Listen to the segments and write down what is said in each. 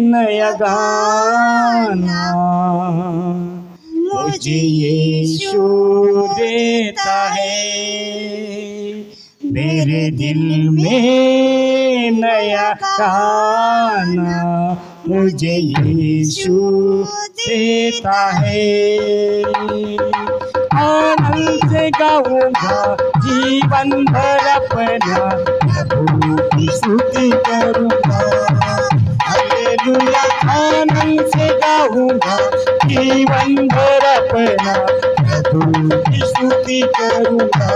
नया गाना मुझे यीशु देता है, मेरे दिल में नया गाना मुझे यीशु देता है। आनंद से गाऊंगा जीवन भर अपना प्रभु की स्तुति करूंगा। हालेलुया, आनंद से गाऊंगा जीवन भर अपना प्रभु की स्तुति करूंगा।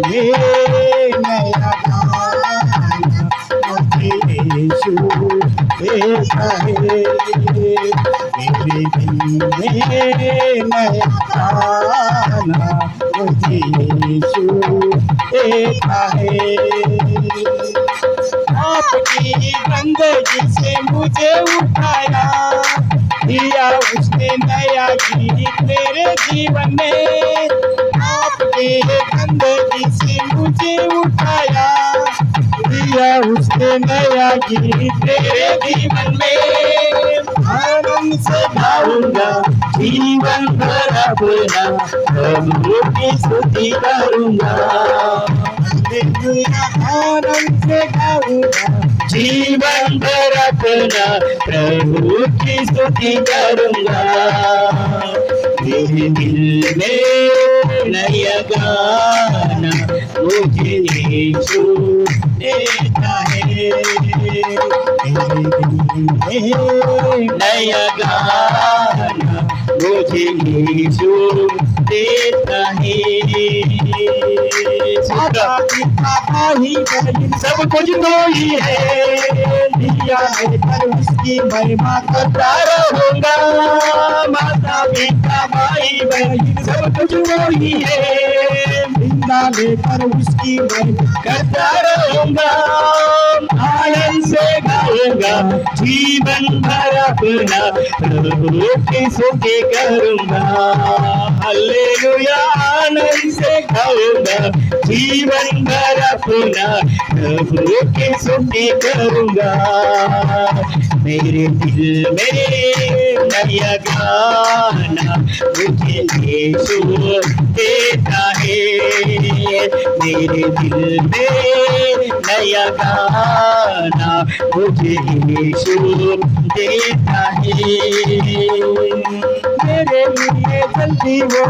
ये नया गाना मुझे यीशु देता है, मेरे दिल में नया गाना मुझे यीशु देता है। आपकी बंदगी से मुझे उठाया, दिया उसने नया गीत मेरे जीवन में। आपके बंदगी से मुझे उठाया, दिया उसने नया गीत मेरे जीवन में। आनंद से गाऊंगा जीवन भर अपना प्रभु की स्तुति करूंगा। आनंद से गाऊंगा जीवन भर अपना प्रभु की स्तुति करूंगा। मेरे दिल में नया गाना मुझे यीशु देता है, मेरे दिल में नया गाना मुझे यीशु देता है। सब कुछ तो ही है, लिया लेकर उसकी महिमा करता रहूंगा। माता पिता भाई बहन सब कुछ वो ही है, लिया लेकर उसकी महिमा करता रहूंगा। आनंद से गाऊंगा जीवन भर अपना प्रभु की स्तुति करूंगा। हालेलुया, आनंद से गाऊंगा जीवन भर अपना प्रभु की स्तुति करूंगा। मेरे दिल में नया गाना मुझे यीशु देता है, मेरे दिल में नया गाना मुझे यीशु देता है। मेरे लिए जल्दी वो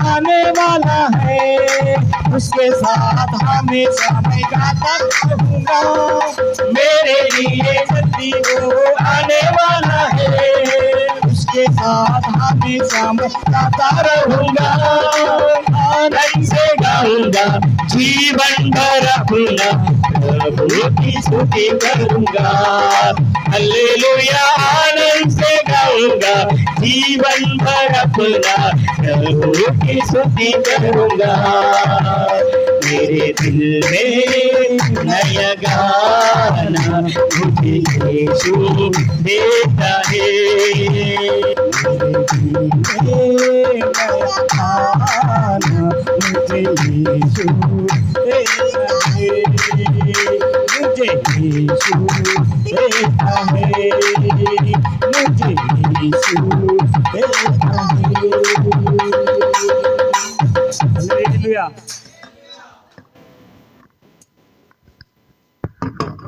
आने वाला है, उसके साथ हमेशा मैं गाता रहूंगा। मेरे लिए जल्दी वो आने वाला है, उसके साथ हमेशा मैं गाता रहूंगा। आनंद से गाऊंगा जीवन भर अपना प्रभु की स्तुति करूंगा। हालेलुया, आनंद से गाऊंगा जीवन भर अपना प्रभु की स्तुति करूंगा। मेरे दिल में नया गाना मुझे यीशु देता है, मेरे दिल में नया गाना मुझे यीशु देता है, मुझे यीशु देता है, मुझे यीशु देता है। हालेलुया।